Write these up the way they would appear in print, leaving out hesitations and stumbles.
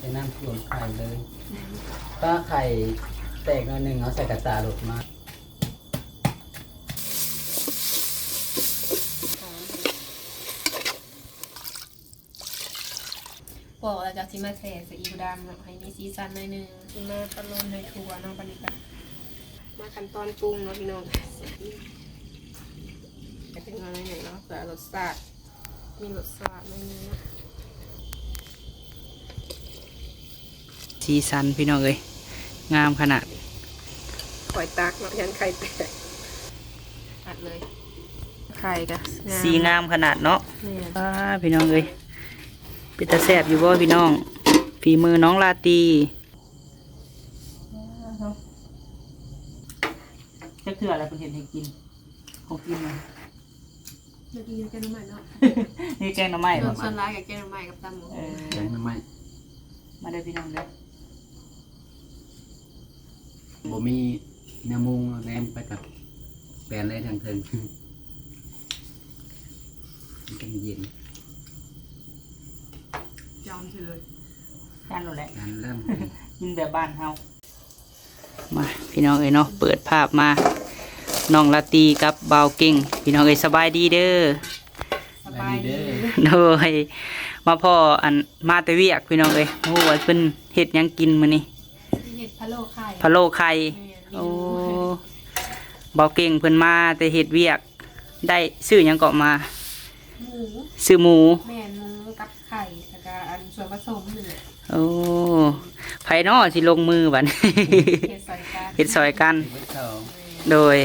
ใส่น้ำท่วมไข่เลยถ้าไข่แตกหน่อยหนึ่งเอาใส่กระตาหลุดมาบอกแล้วจากที่มาแช่ซีอิ๊วดำให้มีสีสันหน่อยนึงที่มาตะลนในถั่วน้องปนิกามาขั้นตอนปรุงเนาะพี่น้องจะเป็นอะไรหน่อยเนาะเผื่อรสชาติมีรสชาติหน่อยนึง สีสันพี่น้องเอ้ยงามขนาด ปล่อยตักเนาะยันไข่แตกอัดเลยไข่กะ สีงามขนาดเนาะ เนี่ย พี่น้องเอ้ยเป็นตาแซ่บอยู่บ่พี่น้องฝีมือน้องลาตีจะเถื่ออะไรเพิ่นเห็นให้กินของกินนะ เมื่อกี้แกงน้ำมันเนาะ นี่แกงหน่อไม้ ร บ่ สส่วนร้ายกับแกงน้ำมันกับตำหมู แกงน้ำไหม้ มาได้อพี่น้องเด้อ บ่มีเนื้อมุงแนมไปกับแปลนเลยทางเทิงมันก็เย็น จอมเลย จานโลแหละ การเริ่ม กินแบบบ้านเฮามาพี่น้องเอ้ยเนาะเปิดภาพมาน้องลาตีกับบ่าวเก่งพี่น้องเอ้ยสบายดีเด้อ สบายดี โดยมาพ่ออันมาแต่เวียกพี่น้องเอ้ยโอ้ว่าเพิ่นเฮ็ดหยังกินมื้อนี้ เห็ดพะโล้ไข่ พะโล้ไข่โอ้บ่าวเก่งเพิ่นมาแต่เฮ็ดเวียกได้ซื้อหยังเกาะมา หมู ซื้อหมู แม่นหมูกับไข่แล้วก็อันส่วนผสมหนึ่ง โอ้ไผน้อสิลงมือบัด เห็ดใส่กัน เฮ็ดซอยกัน เบิดเขา โดย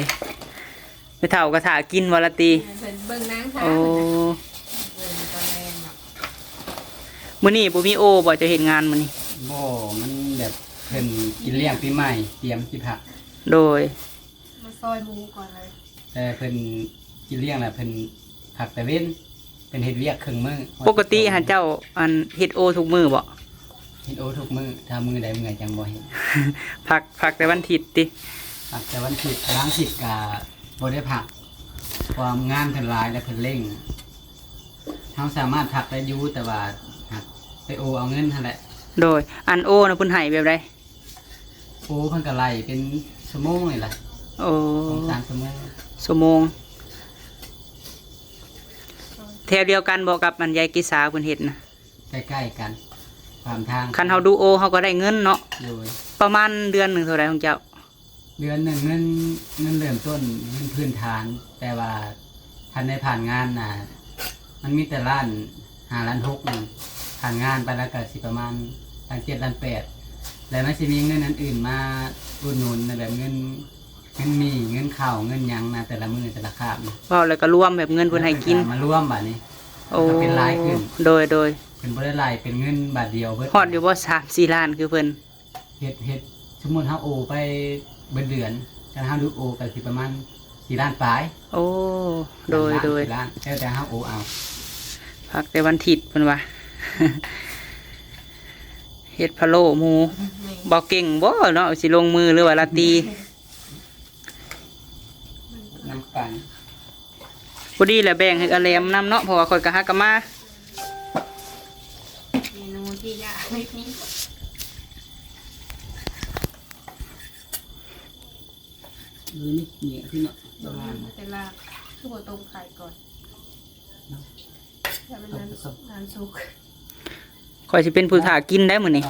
ไปเฒ่ากระถากินวละตี เพิ่นเบิ่งนางค่ะ โอ้ เบิ่งตอนแรงแบบ มื้อนี้บ่มีโอบ่จะเฮ็ดงานมื้อนี้ บ่มันแบบเพิ่นกินเลี้ยงปีใหม่เตรียมสิผัก โดย มาซอยหมูก่อนเลย แต่เพิ่นกินเลี้ยงแล้วเพิ่นผักแต่เว้นเป็นเฮ็ดเวียกครึ่งมื้อ ปกติหันเจ้าอันเฮ็ดโอทุกมื้อบ่ เฮ็ดโอทุกมื้อถ้ามื้อใดมื้อจังบ่เฮ็ด พักแต่วันอาทิตย์ติ ผักแต่วันผิดล้างผิดกะบ่ได้ผักความงานเพิ่นหลายและเพิ่นเร่งเฮาสามารถผักได้อยู่แต่ว่าหักไปโอเอาเงินหั่นแหละ โดยอันโอนะเพิ่นให้แบบใด โอเพิ่นก็ไล่เป็นชั่วโมงนี่ล่ะ โอ้ 2-3ชั่วโมง ชั่วโมงแถวเดียวกันบ่กับอันยายกิสาเพิ่นเฮ็ดนะ ใกล้ๆกันความทาง คันเฮาดูโอเฮาก็ได้เงินเนาะ โดย ประมาณเดือนหนึงเท่าไหร่ของเจ้า เดือนหนึ่งเงินเริ่มต้นเงินพื้นฐาน แต่ว่าทันได้ผ่านงานน่ะมันมีแต่ล้าน5 ล้าน 6นึงผ่านงานไปแล้วก็สิประมาณล้าน7 ล้าน 8แล้วมันสิมีเงินอันอื่นมาอุดหนุนในแบบเงินมีเงินข้าวเงินหยังนะแต่ละมื้อแต่ละคาบนะ เว้าแล้วก็รวมแบบเงินเพิ่นให้กิน มารวมบัดนี้ โอ้ ก็เป็นรายขึ้น โดยเป็นบ่ได้รายเป็นเงินบาทเดียวเบิด ฮอดอยู่บ่3-4ล้านคือเพิ่น เฮ็ดสมมุติเฮาโอไปเบิดเดือนถ้าเฮาดูโอก็สิประมาณ4 ล้านปลาย โอ้โดย ล้านแล้วแต่เฮาโอเอา พักแต่วันอาทิตย์เพิ่นว่า เฮ็ดพะโล้หมูบ่เก่งบ่เนาะสิลงมือหรือว่าลาตี น้ำกัน พอดีแหละแบ่งให้กะแหลมนำเนาะเพราะว่าข่อยก็หากะมา เมนูที่ยากนิดนี้ นี่ที่เนาะ ตรงนี้จะลากคือบ่ต้มไข่ก่อนแล้วมันน้ำซุป ข่อยสิเป็นผู้ถ่ากินได้มื้อนี้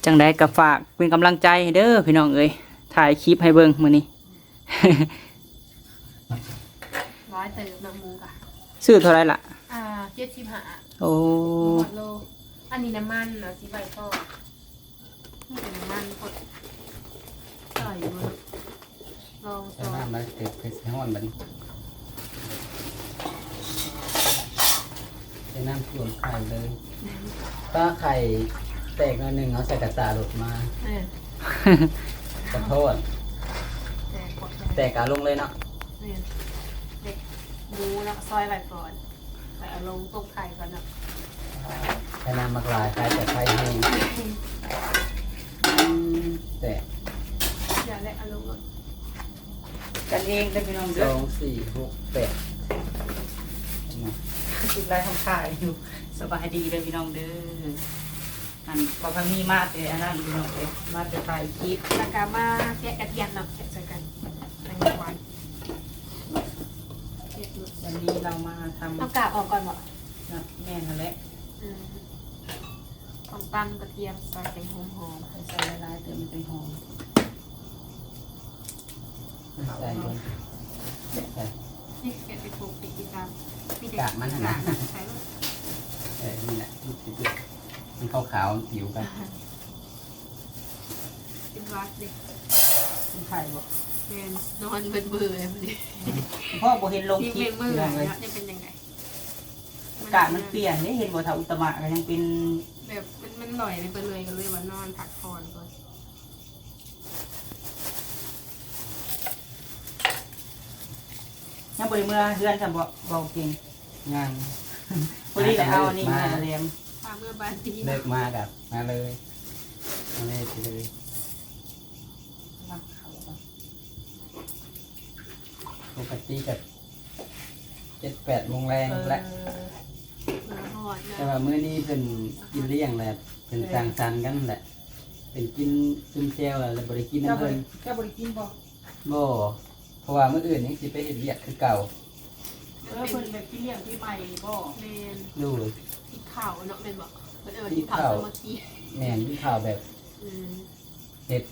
จังได๋ก็ฝากเป็นกำลังใจให้เด้อพี่น้องเอ้ยถ่ายคลิปให้เบิ่งมื้อนี้ ร้อยเติมน้ำหมูค่ะ ซื้อเท่าไหร่ล่ะ 75 โอ้ หมดโลอันนี้น้ำมันนะสิใบทอดนี่เป็นน้ำมันกดใส่มาลอง ใส่ ซอย น้ำแล้วเก็บไปใส่ห้อนบัดนี้ใส่น้ำท่วมไข่เลยถ้าไข่แตกหน่อยหนึ่งเอาใส่กระตาหลุดมา เนี่ย ขอโทษ แต่กด แตกกาลงเลยเนาะ เนี่ยเด็กหมูแล้วก็ซอยใบก่อนใส่เอาลงต้มไข่ก่อนนะ ใส่น้ำมากลายไข่แต่ไข่แห้งแตก อย่าได้เอาลงก่อน กันเองเด้อพี่น้อง ส เด้อ องสี่หกแปด สิไล่ทำขายอยู่ สบายดีเลยพี่น้องเด้ออันพอพังมีมาแต่อันนั้นพี่น้องเด้อมาแต่ถ่ายคลิป แล้วก็มาแกะกระเทียมเนาะแกะใส่กันในหวานเผ็ดอยู่ วันนี้เรามาทำ เอากาบออกก่อนบ่ นะแม่นั่นแหละ ต้องตั้งกระเทียมใส่เป็นหอม ใส่ละลายเติมมันเป็นหอม ใส่ลงใส่ ๆนี่แกะไปปลูกติดตามมีแต่ กากมันน่ะนะ ใส่ลง นี่แหละมันขาวๆผิวกัน เป็นวัดเด็ก เป็นไข่บ่ แมนนอนเบื่อๆเลยพอดี พ่อบ่เห็นลง ที่ คลิป เมื่อ พี่น้องเลย เนาะจะเป็นยังไง อากาศมันเปลี่ยนได้เห็นบ่ถ้าอุตมะก็ยังเป็น แบบมันหน่อยไปเลยก็เลยว่านอนพักผ่อนก่อน ยังบ่ได้เมื่อเฮือนซำบ่เบาเก่ง งาน พอดีแล้วเอาอันนี้มาแลม พาเมื่อบานตี เลิกมากับมาเลยมาเลยไปเลย มาเข้าก่อน ปกติกับ7-8 โมงแรงและ เมื่อหอด แต่ นะ ว่ามื้อนี้เพิ่นกินเลี้ยงแหละเพิ่นสร้างสรรค์กันแหละเป็นกินซุ่มแซวแล้วบ่ได้กิน เจ้า น้ำ บ่ เพิ่น เจ้าบ่ได้กินบ่ บ่เพราะว่ามื้ออื่นนี่สิไปเฮ็ดเวียกคือเก่า เพิ่นแบบกินเลี้ยงพี่ใหม่บ่ เมน ดู ที่เข่าเนาะเป็นบอกมันที่เข่าสมาธิ แม่นที่ข่าวแบบเฮ็ด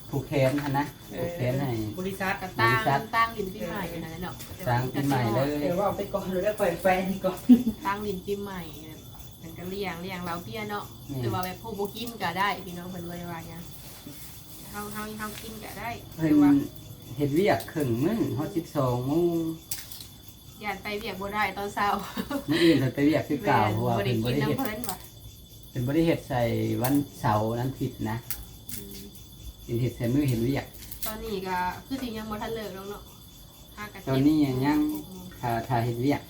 ผูกแขนหั่นนะผูกแขนให้ บริษัท กระตั้งลินปีใหม่นะเนาะ สร้างปีใหม่เลย เดี๋ยวว่าเอาไปก่อนแล้วปล่อยแฟนก่อน ตั้งลินปีใหม่เป็นก็เลี้ยงเราเปี้ยเนาะหรือว่าแบบผู้บุกินก็ได้พี่น้องเพิ่นเลยว่าเนี่ยเฮากินก็ได้ เพิ่นเฮ็ดเวียกครึ่งมื้อฮอด12 โมง อย่าไปเบียกบ่ได้ตอนเช้า มื้ออื่นเพิ่นไปเวียกคือเก่าเพราะว่า บ่ได้ เพิ่นบ่ กิน ได้เฮ็ด น้ำเพิ่นว่ะ เพิ่นบ่ได้เฮ็ดใส่วันเสาร์วันอาทิตย์นะเป็นเฮ็ดใส่มื้อเฮ็ดเวียก ตอนนี้ก็คือสิยังบ่ทันเลิกแล้วเนาะ ตอนนี้ยังถ้าเฮ็ดเวียก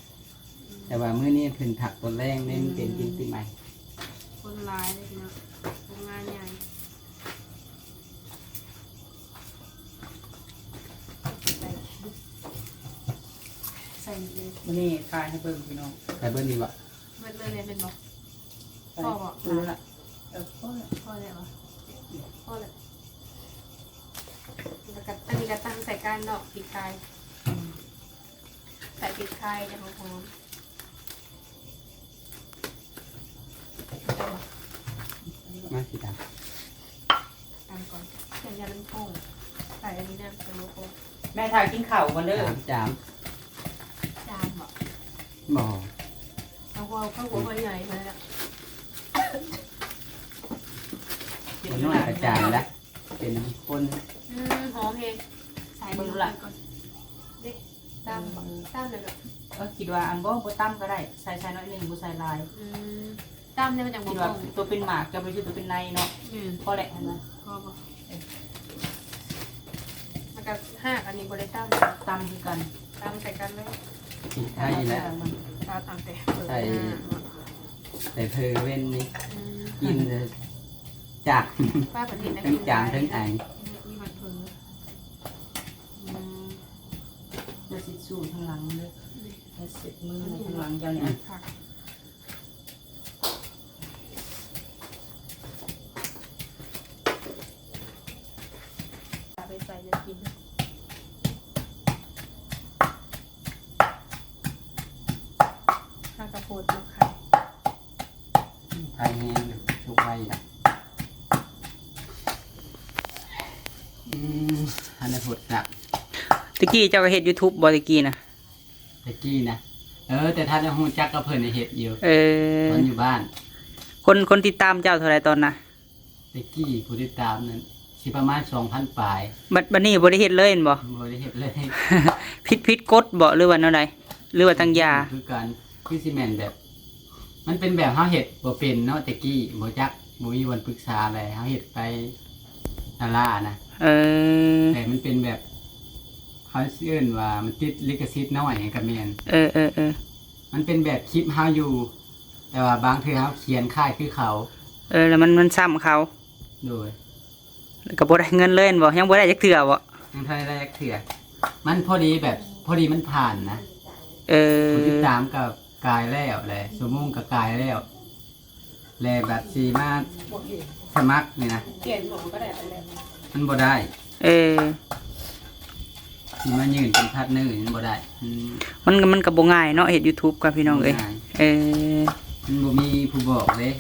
แต่ว่ามื้อนี้เพิ่นถักตอนแรงเล่นเป็นกินปีใหม่ คนร้ายเลยเนาะโรงงานใหญ่ใส่เลย วันนี้ทายให้เบิ่งพี่น้อง แต่เบิ่งนี่บ่ เบิดเลยเป็นบอก พ่อบอกรู้ละพ่อละ พ่อเลยวะพ่อเลยแล้วก็อันนี้ก็ตั้งใส่ก้านดอกปีกไก่ใส่ปีกไก่จะหอม มาสิตาม ตามก่อนเดี๋ยวยามันพงใส่อันนี้นะเป็นโลโก้ แม่ทายกินข้าวก่อนเด้อ จาม จานเหรอ บ่ เอาข้าวหัวใหญ่มาแล้ว บ่น้อยกระจายละเป็นน้ำข้น หอมเองใส่มือก่อนเด็กตามเลยแบบ ก็คิดว่าอันบ่ตั้มก็ได้ใส่น้อยนึงบ่ใส่ลาย ตามเนี่ยมันจาก คิด บ่ ว่า พง ตัวเป็นหมากจะไปชื่อตัวเป็นในเนาะพอแหละนะ พ่อบอกมันก็ห้าอันนี้บริตั้ม ตั้มคือกัน ตามใส่กันเลย พริกไทยและ ตาตามแต่ แต่เพอเว้นนี่กินเลยจาก ป้าปฏิทิน ทั้งจามทั้งไอ มีมันเพิ่ง จะสิสูทางหลังเด้อจะเสร็จมือทางหลังเจ้าเนี่ย ผักไปใส่จะกินข้าวกระโพดลูกไข่ ไทยแห้งอยู่ชุบไว้ละอันนี้ผดกลับ ตะกี้เจ้าก็เฮ็ด YouTube บ่ตะกี้นะ ตะกี้นะแต่ถ้าจะฮู้จักก็เพิ่นได้เฮ็ดอยู่ ตอนอยู่บ้าน คนติดตามเจ้าเท่าไหร่ตอนน่ะ ตะกี้ผู้ติดตามนั้นสิประมาณ 2,000 ปลาย บัดนี้บ่ได้เฮ็ดเลยเห็นบ่ บ่ได้เฮ็ดเลย ผิดกฎบ่หรือว่าแนวใดหรือว่าทางยา คือการคือสิแม่นแบบ มันเป็นแบบเฮาเฮ็ดบ่เป็นเนาะตะกี้บ่จักบ่มีวันปรึกษาอะไรเฮาเฮ็ดไปนาล่านะ เออ แต่มันเป็นแบบเขาเชื่อว่ามันติดลิขสิทธิ์น้อยให้กับแม่น เออ มันเป็นแบบคลิปเฮาอยู่ แต่ว่าบางเทื่อเฮาเขียนค่ายคือเขา แล้วมันซ้ำเขา โดย แล้วก็บ่ได้เงินเลยเห็นบ่ยังบ่ได้จักเทื่อบ่ ทั้งไทยแรกเถื่อมันพอดีแบบพอดีมันผ่านนะ เออ ผู้ติดตามกับ กายแล้วแหละชั่วโมงก็กายแล้วแลแบบสีมาสมัครนี่นะ เปลี่ยนหมอก็ได้แล้ว มันบ่ได้ เออ สีมายืนเป็นพาร์ทเนอร์มันบ่ได้มันก็บ่ง่ายเนาะเฮ็ด YouTube กับพี่น้องเอ้ย บ่ง่าย เออ มันบ่มีผู้บอกเลย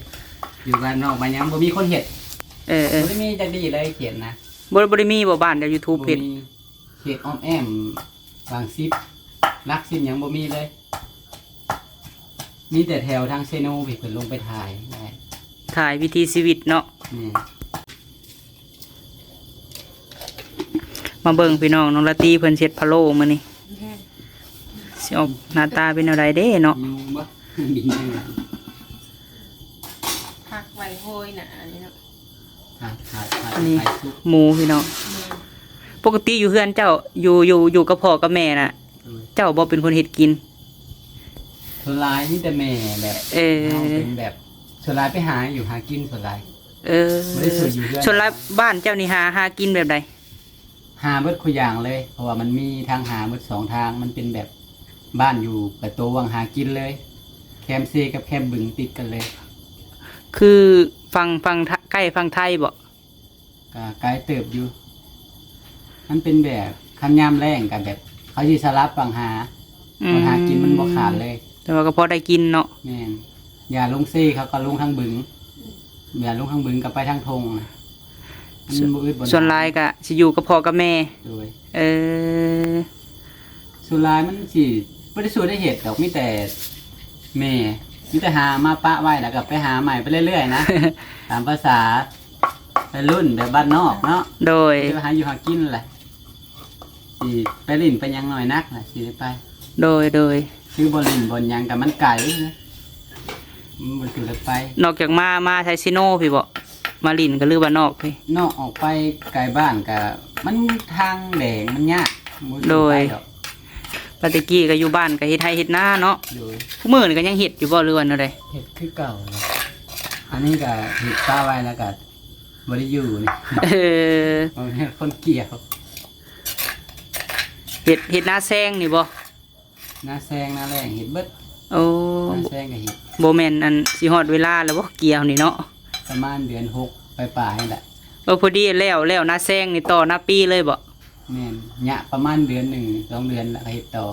อยู่บ้านนอกบ้านหยังบ่มีคนเฮ็ด เออ บ่ได้มีจักดีเลยเขียนนะ บ่ได้มีบ่บ้านเดี๋ยว YouTube บ่ เฮ็ด มีเขตอ้อมแอมบางซิปลักซิปหยังบ่มีเลยมีแต่แถวทางเซโนพี่เพิ่นลงไปถ่ายได้ ถ่ายวิถีชีวิตเนาะ นี่ มาเบิ่งพี่น้องน้องละตีเพิ่นเฮ็ดพะโล้มื้อนี้สิออกหน้าตาเป็นอะไรเด้เนาะ ยุงบ่ บินจังหวะ ผักไว้โหยหนานี่เนาะ ถ่ายไข่ซุก หมูพี่น้องปกติอยู่เฮือนเจ้าอยู่กับพ่อกับแม่น่ะ เจ้าบ่เป็นคนเฮ็ดกิน ส่วนหลายนี่แต่แม่แหละ เออ าเป็นแบบส่วนหลายไปหาอยู่หากินส่วนหลาย เออ บ่ได้ช่วยอยู่เฮือน ส่วนหลายบ้านเจ้านี่หากินแบบใด หาเบิดคุอย่างเลย เพราะว่ามันมีทางหาเบิดสองทางมันเป็นแบบบ้านอยู่ประตูวังหากินเลย แคมเซกับแคมบึงติดกันเลย คือฟังใกล้ฟังไทยบ่ ก็ไกลเติบอยู่ มันเป็นแบบคันยามแรงกับแบบ เขาสิสลับวังหาวังหากินมันบ่ขาดเลย แต่ว่าก็พอได้กินเนาะ แม่นอย่าลงเซ่เขาก็ลงทางบึงอย่าลงทางบึงกับไปทางทงน่ะมันบ่อึดบ่ ส่วนหลายก็สิอยู่กับพ่อกับแม่ โดย เออ ส่วนหลายมันสิบ่ได้สู้ได้เฮ็ดดอกมีแต่แม่มีแต่หามาปะไว้แล้วก็ไปหาใหม่ไปเรื่อยๆนะ ตามภาษาไปรุ่นแบบบ้านนอกเนาะ โดย ไปหาอยู่หากินแหละสิไปลิ่นไปหยังหน่อยนักล่ะสิได้ไป โดย คือบนลิ่นบนหยังกับมันไก่นะมันคือไป นอกจากมาไทซิโนพี่บ่มาลินก็ลือว่านอกพี่ นอกออกไปไกลบ้านกับมันทางแดงมันยากบ่สิ โดย ไปอก ปฏิกี้ก็อยู่บ้านก็เฮ็ดไร่เฮ็ดนาเนาะ โดย ผู้มื้อนี่ก็ยังเฮ็ดอยู่บ่หรือว่าแนวใด เห็ดคือเก่านะอันนี้ก็เห็ดป้าไว้แล้วก็บริยูนี่ เออ มันเป็นคนเกี่ยว เฮ็ดนาแซงนี่บ่ หน้าแซงหน้าแรงเห็ดเบิด โอ้ หน้าแซงกับเห็ด บ่แม่นอันสิฮอดเวลาแล้วบ่เกี่ยวนี่เนาะ ประมาณเดือน6ไปป่ายๆนี่แหละ พอดีแล้วนาแซงนี่ต่อหน้าปีเลยบ่ แม่นหยะประมาณเดือน1 2เดือนแล้วก็เห็ดต่อ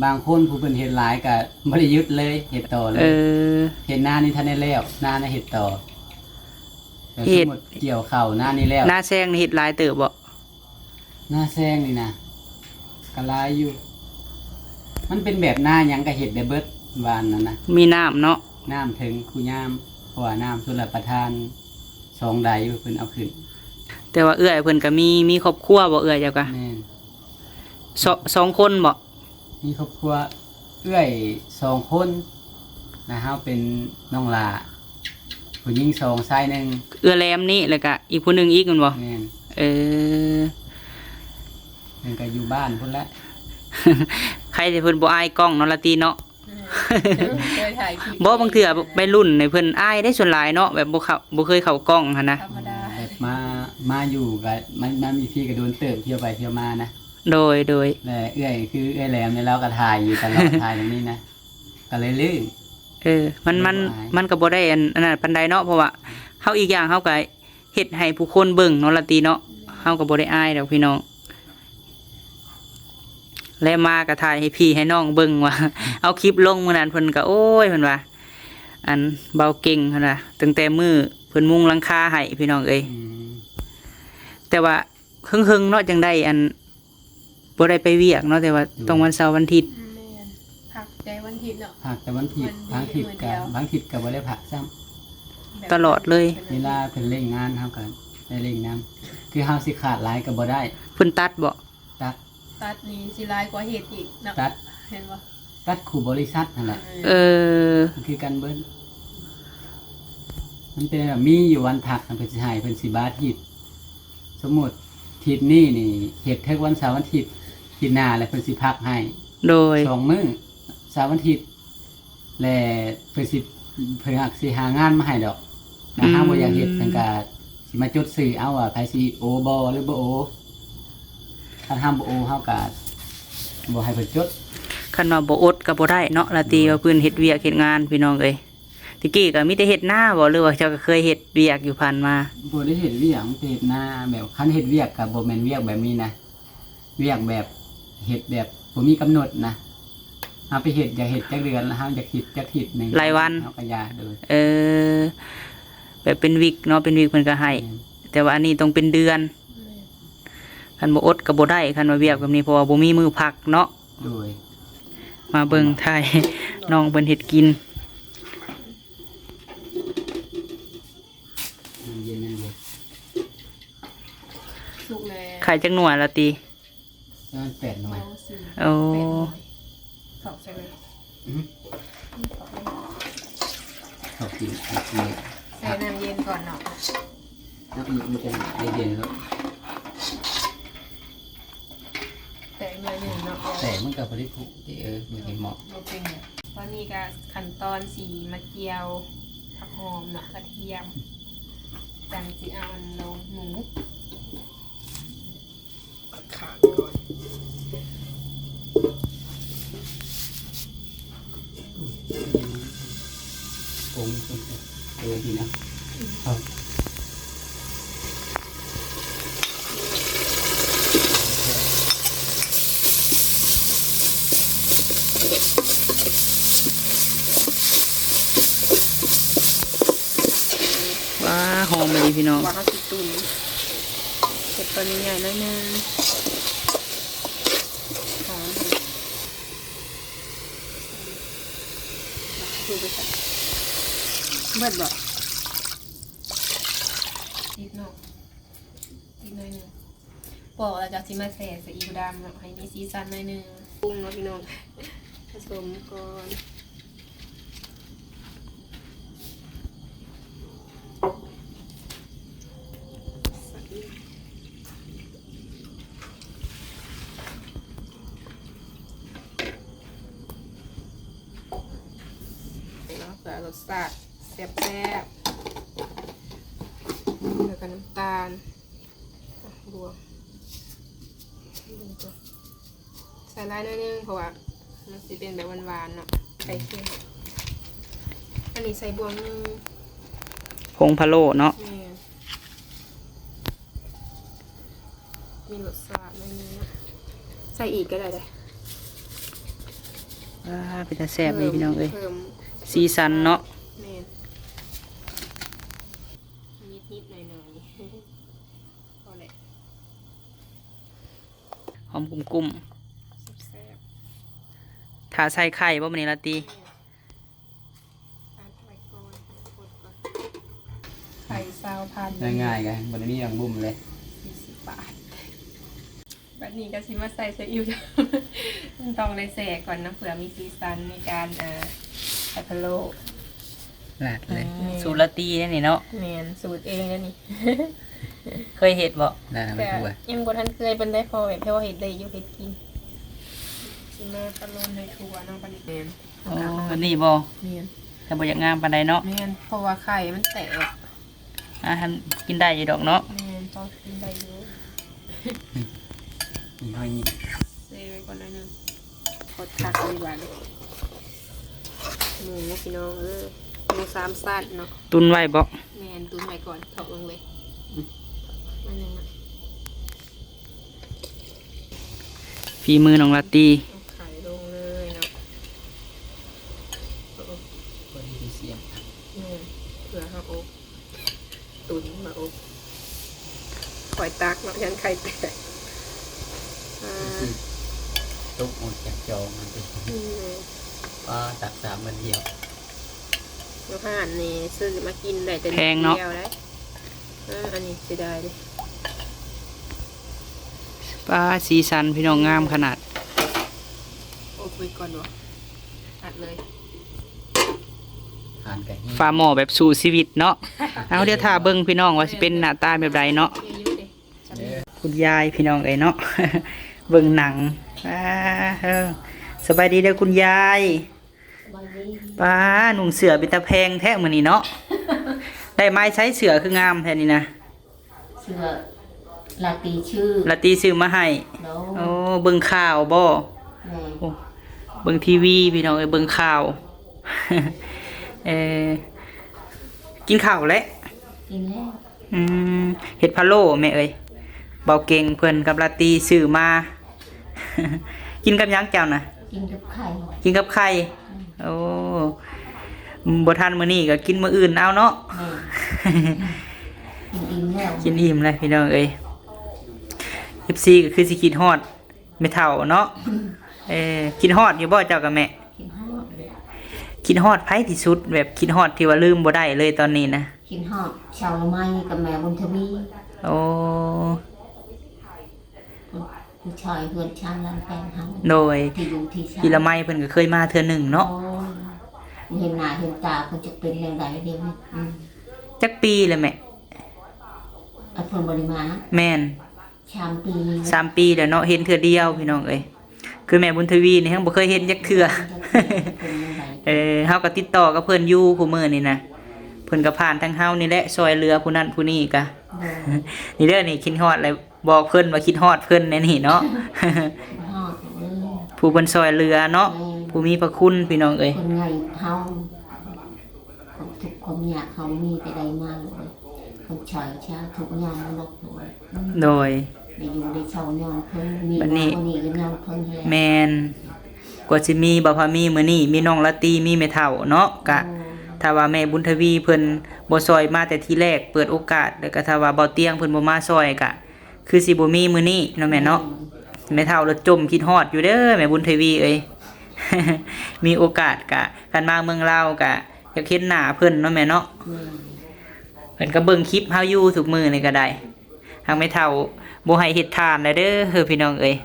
บางคนผู้เป็นเห็ดหลายก็บ่ได้หยุดเลยเห็ดต่อเล เอย อ เห็ดหน้านี่ทันได้แล้วหน้าน่ะเห็ดต่อแต่ เห็ ส ด มมุติเกี่ยวข้าวหน้านี้แล้ว นาแซงนี่เฮ็ดหลายเติบบ่ หน้าแซงนี่นะก็หลายอยู่ มันเป็นแบบหน้าหยังก็เห็ดได้เบิดวานนั่นนะ มีน้ำเนาะ น้ำถึงคูย่ามเพราะว่าน้ำสุรประทาน2 ใดอยู่เพิ่นเอาขึ้น แต่ว่าเอื้อยเพิ่นก็มีครอบครัวบ่เอื้อยเจ้าก็ แม่น สองคนบ่ มีครอบครัวเอื้อย2 คนนะเฮาเป็นน้องหลาผู้หญิง2ชาย1เอื้อแหลมนี่แล้วก็อีกผู้หนึงอีกแม่นบ่ แม่น เออ เพิ่นก็อยู่บ้านพุ่นละ ใครที่เพิ่นบ่อายกล้องเนาะละตีเนาะ เคยถ่ายคลิป บ่บางเทื่อไปรุ่นในเพิ่นอายได้ส่วนหลายเนาะแบบบ่เคยเข้ากล้องหั่นนะ ธรรมดา แบบมาอยู่ก็มันมีพี่ก็โดนเติบเที่ยวไปเที่ยวมานะ โดย และเอื้อยคือเอื้อยแหลมเนี่ยเราก็ถ่ายอยู่ตลอด ถ่ายตรงนี้นะก็เลยลื่น เออมันก็บ่ได้อันนั้นปานใดเนาะเพราะว่าเฮาอีกอย่างเฮาก็เฮ็ดให้ผู้คนเบิ่งเนาะละตีเนาะเฮาก็บ่ได้อายดอกพี่น้องและมาก็ถ่ายให้พี่ให้น้องเบิ่งว่า เอาคลิปลงมื้อนั้นเพิ่นก็โอ้ยเพิ่นว่า อันเบาเก่งหั่นน่ะตั้งแต่มื้อเพิ่นมุงหลังคาให้พี่น้องเอ้ย อืม แต่ว่าครึ่งๆเนาะจังได้อันบ่ได้ไปเวียกเนาะแต่ว่าต้องวันเสาร์วันอาทิตย์ แม่นผักใจวันทิพย์เนาะ ผักแต่วันผิด มัน บางผิด มื้อ กั เดี บ ยว บางผิดกับบ่ได้ผักซ้ำ แบบ ตลอดเลย เวลาเพิ่นเร่งงานเฮาก็ได้เร่งนํคือเฮาสิขาดหลายก็บ่ได้ เพิ่นตัดบ่ ตัด ตัดนี้สิร้ายกว่าเห็ดอีกเนาะ ตัด เห็นบ่ ตัดคู่บริษัทนั่นแหละ เออ มันคือกันเบิ้ลมันเป็นแบบมีอยู่วันผักมันเป็นสิให้เพิ่นสิบาททิศสมมุติทิศนี้นี่เฮ็ดแค่วันเสาร์วันอาทิตย์ทิศหน้าแล้วเพิ่นสิพักให้ โดย 2 มื้อเสาร์วันอาทิตย์และเพิ่นสิเพิ่นหักสิหางานมาให้ดอกนะห้ามบ่อยากเฮ็ดเพิ่นก็สิมาจดชื่อเอาว่าไผสิโอบ่หรือบ่โอถ้าห้ามบ่โอเฮาก็บ่ให้เพิ่นจด คันว่าบ่อดก็บ่ได้เนาะละตีว่าเพิ่นเฮ็ดเวียกเฮ็ดงานพี่น้องเอ้ยตะกี้ก็มีแต่เฮ็ดหน้าบ่หรือว่าเจ้าก็เคยเฮ็ดเวียกอยู่ผ่านมา บ่ได้เฮ็ดเวียกแต่เฮ็ดหน้าแบบคันเฮ็ดเวียกก็บ่แม่นเวียกแบบนี้นะเวียกแบบเฮ็ดแบบบ่มีกำหนดนะเฮาไปเฮ็ดอยากเฮ็ดจักเดือนแล้วเฮาอยากเฮ็ดจักอาทิตย์หนึง รายวัน เฮาก็ยาเด้อ เออแบบเป็นวิกเนาะเป็นวิกเพิ่นก็ให้ แต่ว่าอันนี้ต้องเป็นเดือนคันบ่อดก็บ่ได้คันว่าเวียกแบบนี้เพราะว่าบ่มีมือพักเนาะ โดย มาเบิ่งไทย น้องเพิ่นเฮ็ดกิน เย็นนั่นเลย สุกแล้ว ขายจักหน่วยละติ ประมาณ8หน่วย เอาสิ โอ้ ตอกใช่ไหม อื้อ ตอกเลย ชอบกินเลย ใส่น้ำเย็นก่อนเนาะ แล้วมันจะเย็นๆแล้ว แต่หน่อยหนึ่งเนาะ แต่มันก็บ่ได้ผูกที่มันสิเหมาะ โอเคเนี่ยตอนนี้ก็ขั้นตอนสีมะเกียวผักหอมเนาะกระเทียมจังสีเอาอันลงหมูขาดก่อน ปรุงดีนะครับ ว้าหอมเลยพี่น้อง ว่าเขาสิตุนเก็บตัวนี้ใหญ่หน่อยนึงหอมดูไปจ้ะเบิดบ่นิดหน่อยอีกหน่อยหนึงปอกแล้วจะซิมาใส่ซีอิ๊วดำแบบให้มีสีสันหน่อยหนึงปรุงเนาะพี่น้องผสมก่อนเนาะเพื่อรสชาติแซ่บๆแล้วก็น้ำตาลอ่ะบวกใส่ลายหน่อยนึงเพราะว่ามันสิเป็นแบบหวานๆเนาะไข่เค็มอันนี้ใส่บวงนึง ผงพะโล้เนาะ นี่มีรสชาติไม่มีนะใส่อีกก็ได้เลย ว้าเป็นตาแซ่บเลยพี่น้องเอ้ย เพิ่ม สีสันเนาะ แม่นนิดๆหน่อยๆพอแหละ หอมกุ้ม แซ่บ ๆถ้าใส่ไข่บ่มื้อนี้ละติ ๆตัดไว้ก่อนกดก่อนไข่ซาวพัน ง่ายๆกันบ่ได้มีอย่างบุ่มเลย 40 บาทแบบนี้ก็สิมาใส่ซีอิ๊วจ้ะ ต้องในแสกก่อนนะเผื่อมีสีสันในการใส่พะโล้ ลาดเลย สูตรละตีนี่เนาะ แมนสูตรเองนะนี่ เคยเฮ็ดบ่ ลาด แต่ ไม่ทั่ว ยังบ่ทันเคยเป็นได้พอแบบเพราะว่าเห็ดได้อยู่เห็ดกินสิมาพะโล้ให้ทัวน้องปนิแมน อ๋ออันนี้บ่ แมน ถ้าบ่อยากงามปานใดเนาะ แมนเพราะว่าไข่มันแตก หันกินได้อยู่ดอกเนาะ แมนพอกินได้อยู่ มีห้อยนี่ เซไว้ก่อนหน่อยนึงกดคักเลยบาดเลยหมูพี่น้องหมู3สั้นเนาะ ตุนไว้บ่ แมนตุ้นไว้ก่อนถอกลงเลยนั่นนึงนะ ฝีมือน้องละตี เอาไข่ลงเลยเนาะ ก็ดีเสียง เผื่อเขาอบตุนมาอบคอยตักเนาะยันไข่แตกตกออกจากจอมันเป็น นี่เลย ว่าตัก3มันเดียว แล้วผ่านนี่ซื้อมากินได้แต่เดียวได้อันนี้เสียดายเลย ปลาสีสันพี่น้องงามขนาด อบไว้ก่อนวะอัดเลย ทานกัน ฟ้าหม้อแบบสู่ชีวิตเนาะ เอาเดี๋ยวถ้าเบิ่งพี่น้องว่าสิเป็นหน้าตาแบบใดเนาะ เยอะๆดิจำได้ คุณยายพี่น้องเอ้ยเนาะ เบิ่งหนังสบายดีเด้อคุณยายป้าหนุ่งเสือเป็นตาแพงแท้มื้อนี้เนาะ ได้ไม้ใช้เสือคืองามแท้นี่นะ เสื้อลาตีชื่อ ละตีซื้อมาให้ แล้ว โอ้เบิ่งข่าวบ่ แม่ โอ้ เบิ่งทีวีพี่น้องเอ้ยเบิ่งข่าว เออกินข้าวแล้ว กินแล้ว เห็ดพะโล้แม่เอ้ยเบาเก่งเพิ่นกับลาตีซื้อมา กินกับหยังเจ้าน่ะ กินกับไข่ กินกับไข่โอ้บ่ทันมื้อนี้ก็กินมื้ออื่นเอาเนาะ แม่กินอิ่มแล้ว กินอิ่มเลยพี่น้องเอ้ย FC ก็คือสิคิดฮอดไม่เท่าเนาะคิดฮอดอยู่บ่เจ้ากับแม่ กินฮอด คิดฮอดไผที่สุดแบบคิดฮอดที่ว่าลืมบ่ได้เลยตอนนี้นะ กินฮอดชาวละไม้กับแม่บุญทวี โอ้ ผู้ชายเพื่อนชานลำแปงเฮา โดย ที่อยู่ที่ชา พี่ละไมเพิ่นก็เคยมาเทื่อหนึงเนาะ โอ้ยเห็นหน้าเห็นตาเพิ่นจะเป็นอย่างไรเดี๋ยวนี้จักปีเลยแม่ อันเพิ่นบ่ได้มา แม่น ชามปี 3 ปีแล้วเนาะเห็นเทื่อเดียวพี่น้องเอ้ยคือแม่บุญทวีนี่ยังบ่เคยเห็นจักเทื่อ เป็นอย่างไร เฮาก็ติดต่อกับเพิ่นอยู่ผู้มื้อนี่นะเพิ่นก็ผ่านทางเฮานี่แหละซอยเรือผู้นั้นผู้นี้ก็ นี่เด้อนี่คิดฮอดเลยบอกเพิ่นว่าคิดฮอดเพิ่นแน่นี่เนาะ ฮอดเลย ผู้เพิ่นซอยเรือเนาะผู้มีพระคุณพี่น้องเอ้ย คนไงเฮาความทุกข์ความยากเฮามีแต่ใดมาเลยคนชอยชาทุกยามมันลบเลย โดย ได้อยู่ได้เช่านอนเพิ่นมี บัดนี้ วันนี้ก็นอนเพิ่นให้ แมนกว่าสิมีบ่พามีมื้อนี้มีน้องละตีมีแม่เฒ่าเนาะกะถ้าว่าแม่บุญทวีเพิ่นบ่ซอยมาแต่ทีแรกเปิดโอกาสแล้วก็ถ้าว่าบ่เตียงเพิ่นบ่มาซอยกะ คือสิบ่มีมื้อนี้เนาะแม่เนาะแม่เฒ่าละจมคิดฮอดอยู่เด้อแม่บุญทวีเอ้ย มีโอกาสกะกันมาเมืองลาวกะอยากเห็นหน้าเพิ่นเนาะแม่เนาะเพิ่นก็เบิ่งคลิปเฮาอยู่ทุกมื้อนี่ก็ได้ทางแม่เฒ่าบ่ให้เฮ็ดทานแล้วเด้อพี่น้องเอ้ย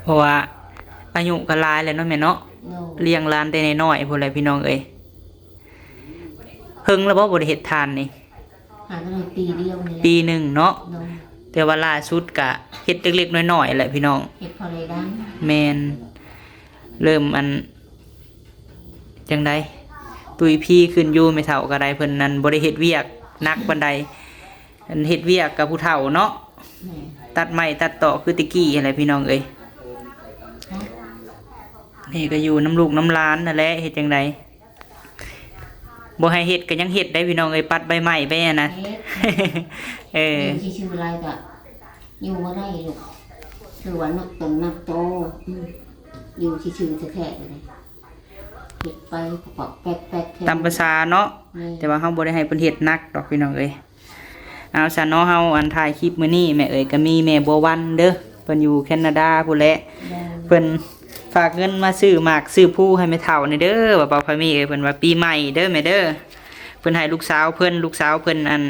เพราะว่าอายุก็หลายแล้วเนาะแม่เนาะ โน่ เลี้ยงหลานแต่น้อยๆพุ่นแหละพี่น้องเอ้ยเฮิงแล้วบ่ได้เฮ็ดทานนี่ หากันเลยปีเดียวนี่แหละ ปีหนึ่งเนาะ โน่ แต่ว่าล่าสุดก็เฮ็ดเล็กๆน้อยๆแหละพี่น้อง เฮ็ดพอได้ดัง แม่นเริ่มอันจังไดตุยพี่ขึ้นอยู่ไม่เฒ่าก็ได้เพิ่นนั้นบ่ได้เฮ็ดเวียกหนักปานใดอันเฮ็ดเวียกกับผู้เฒ่าเนาะ แม่ ตัดไม้ตัดต่อคือตะกี้อะไรพี่น้องเอ้ยนี่ก็อยู่น้ำลูกน้ำหล้านนั่นแหละเฮ็ดจังไดบ่ให้เฮ็ดก็ยังเฮ็ดได้พี่น้องเอ้ยปัดใบไม้ไปอะนะ เฮ็ด เออ อยู่ชื่ออะไรก็อยู่บ่ได้ลูกคือว่านักตนนักโตอยู่ชื่อๆแท้ๆเลยเฮ็ดไปปอกแป๊กๆแค่ ตามภาษาเนาะ แม่ แต่ว่าเฮาบ่ได้ให้เพิ่นเฮ็ดหนักดอกพี่น้องเอ้ยเอาซะเนาะเฮาอันถ่ายคลิปมื้อนี้แม่เอ้ยก็มีแม่บัววันเด้อเพิ่นอยู่แคนาดาพู้นแหละ เพิ่นฝากเงินมาซื้อหมากซื้อผู้ให้แม่เฒ่านี่เด้อว่าเบาพามีเอ้ยเพิ่นว่าปีใหม่เด้อแม่เด้อเพิ่นให้ลูกสาวเพิ่นอัน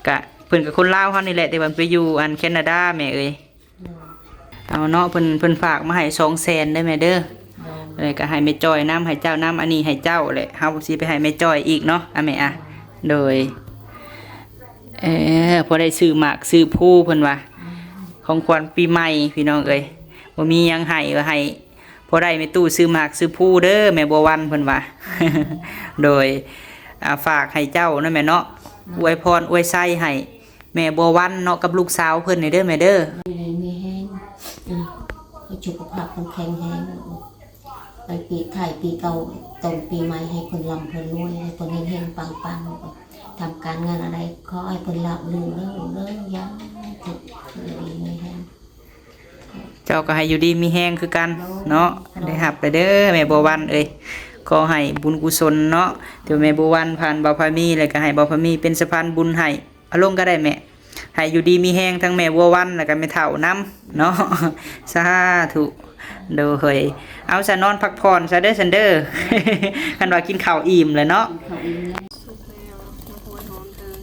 กะเพิ่นก็คนลาวเฮานี่แหละแต่ว่าไปอยู่อันแคนาดาแม่เอ้ยเอาเนาะเพิ่นฝากมาให้200,000ได้แม่เด้อเลยก็ให้แม่จ้อยน้ำให้เจ้าน้ำอันนี้ให้เจ้าแหละเฮาสิไปให้แม่จ้อยอีกเนาะอ่ะแม่อ่ะโดยพอได้ซื้อหมากซื้อผู้เพิ่นว่าของขวัญปีใหม่พี่น้องเอ้ยบ่มีหยังให้ว่าให้พอได้แม่ตู้ซื้อหมากซื้อผู้เด้อแม่บัววันเพิ่นว่า โดยฝากให้เจ้าเนาะแม่เนาะอวยพรอวยไส้ให้แม่บัววันเนาะกับลูกสาวเพิ่นนี่เด้อแม่เด้อ มีแห้งให้สุขภาพแข็งแรงไปปีไทยปีเก่าต้นปีใหม่ให้คนร่ำคนรวยให้คนเฮงๆปังๆทำการงานอะไรขอให้คนรับลื่นเด้อยาถูกดีมีแห้ง เจ้าก็ให้อยู่ดีมีแห้งคือกันเนาะได้หับไปเด้อแม่บัววันเอ้ยขอให้บุญกุศลเนาะเดี๋ยวแม่บัววันผ่านบ่าวพามีแล้วก็ให้บ่าวพามีเป็นสะพานบุญให้เอาลงก็ได้แม่ให้อยู่ดีมีแห้งทั้งแม่บัววันแล้วก็แม่เฒ่านํเนาะ สาธุเด้อเฮ้ยเอาซะนอนพักผ่อนซะเด้อซันเด้อ คันว่ากินข้าวอิ่มแล้วเนาะ เขาเองเนี่ย สุกแล้วน้ำโพยหอมเติม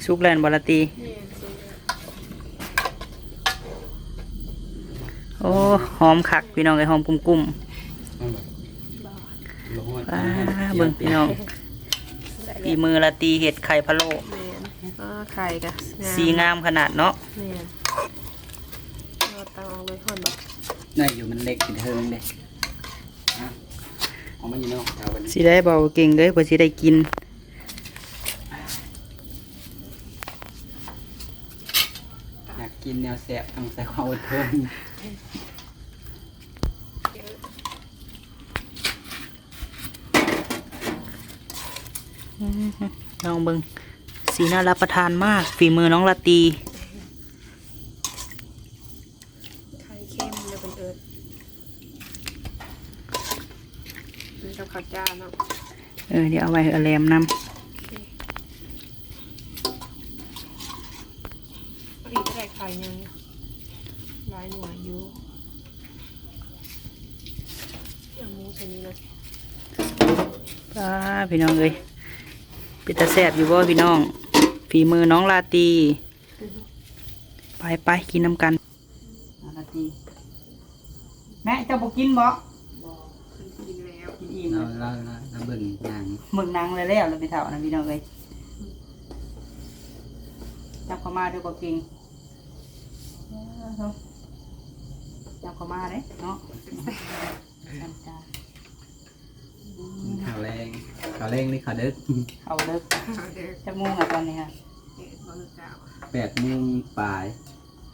สุกแล้วบ่ละตี นี่สุกแล้ว โอ้หอมคักพี่น้องเอ้ยหอมกุ้มๆเบิ่งพี่น้องฝีมือละตีเห็ดไข่พะโล้ แม่นไข่กะ สีงามขนาดเนาะ แม่นเราตังเอาเลยคนบอก น่าอยู่มันเล็กเป็นเทิงเด้เอามาอยู่เนาะเอาไป สิได้เบาเก่งเลยเพื่อสิได้กิน กินแนวแซ่บต้องใส่ความอดทน ลองเบิ่งสีน่ารับประทานมากฝีมือน้องลาตี ไข่เค็มเลยเป็นเอิร์ดนี่กับข้าวจ้าเนาะ เดี๋ยวเอาไว้เอาแรมนำ พอดีจะได้ไข่ยังลายหน่วยอยู่อย่างหมูใส่นี้เลย พี่น้องเอ้ยเป็นตาแซ่บอยู่บ่พี่น้องฝีมือน้องลาตีไปกินน้ำกันลาตีแม่เจ้าบ่กินบ่ กินแล้ว กินอิ่ม เราเบิ่งหนัง มึงนางเลยแล้วเราไปเท่านะพี่น้องเอ้ยจับเข้ามาด้วยบ่เก่งจับเข้ามาเด้เนาะ ข้าวแรงนี่ข้าวดึก เอาเลิก เด็ก จะมุ่งอะตอนนี้ฮะ บอลเก่า 8 โมงปลาย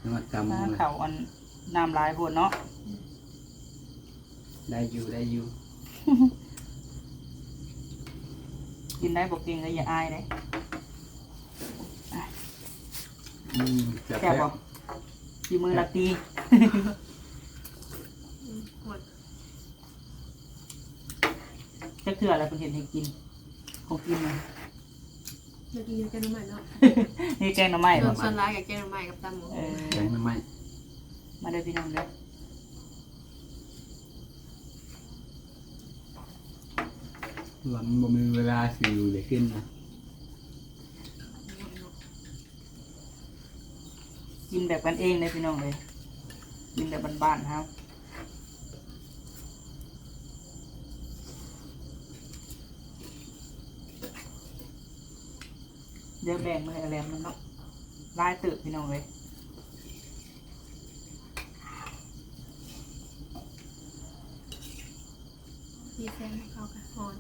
จังหวัดกำมือ เขาอันน้ำลายโพดเนาะ ได้อยู่ กินได้บอกเก่งเลยอย่าอายเลย แซ่บ แซ่บบ่ฝีมือละตี หมด จะเกลืออะไรเป็นเห็นให้กินของกินเลย เมื่อกี้ยังแกงน้ำใหม่เนาะ นี่แกงหน่อไม้บ่ ส่วนร้ายกับแกงน้ำใหม่กับตำหมู แกงไม่ มาเด้อพี่น้องเด้อ รวมบ่มีเวลาสิอยู่เลยขึ้นนะ กินแบบกันเองเลยพี่น้องเลยกินแบบบ้านๆครับเดี๋ยวแบ่งมาให้อะไรมันเนาะลายตึกพี่น้องเลย มีแซงเข้ากันหอน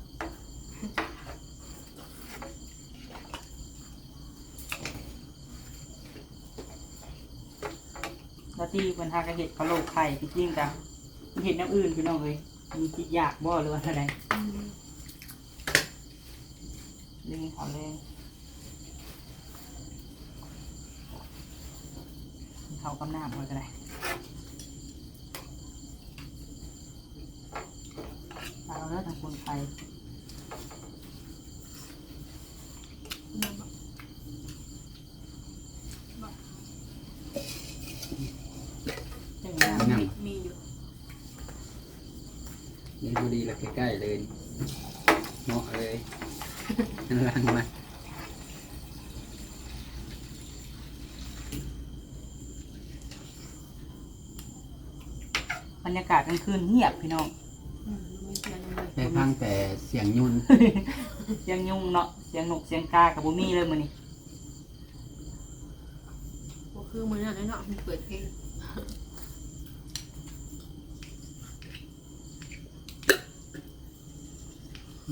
แล้วที่เป็นทางกระเห็ดกะโหลกไข่พี่จิ้งจ้ะเห็ดน้ำอื่นพี่น้องเลยมีคิดยากบ่หรือว่าอะไรเรื่องเขาเลยเขากำน้ำไว้ก็ได้เอาแล้วทางคนไทย น้ำบอกบอก เจ้าหน้า มีอยู่ นี่พอดีแล้วใกล้ๆเลยเหมาะเลยนั่นลังมา บรรยากาศกลางคืนเงียบพี่น้อง มีเสียงเลย ได้ฟังแต่เสียงยุ่น เสียงยุงเนาะเสียงนกเสียงกากับบุมี่เลยมื้อนี้ ก็คือมือนั่นเนาะมันเปิดเพลง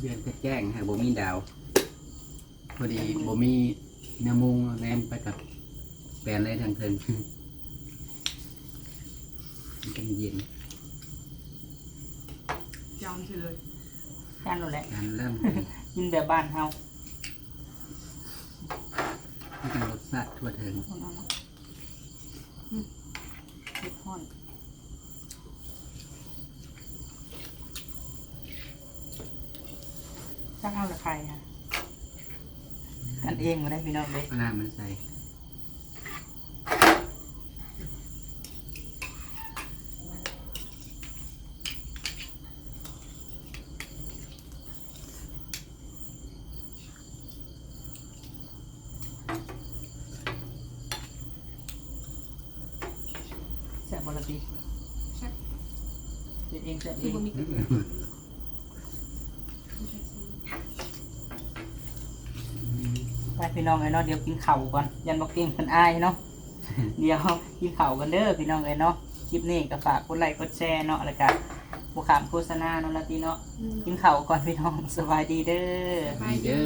เดือนแจ้งหากบ่มีดาว พอดีบ่มีแนวมุงแนมไปกับแปลนเลยทางเทิงมันเป็นเย็น จองเลย ย่านนั่นแหละ การเริ่ม กินแบบบ้านเฮา ที่เป็นรสชาติทั่วถึง เอาเนาะเผ็ดฮ้อนจ้างเอาละใครค่ะกันเองมาได้พี่น้องเลย ปลามันใส่ แซ่บบละตีเผ็ดเองแซ่บเอ คือง บ่มีกระดูก ไปพี่น้องเลยเนาะเดี๋ยวกินข้าวก่อนยันบอกเก่งคนอายเนาะ เดี๋ยวกินข้าวกันเด้อพี่น้องเลยเนาะคลิปนี้ก็ฝากกดไลค์กดแชร์เนาะแล้วก็บุขามโฆษณาเนาะละตีเนาะกินข้าวก่อนพี่น้องสบายดีเด้อ ไปดี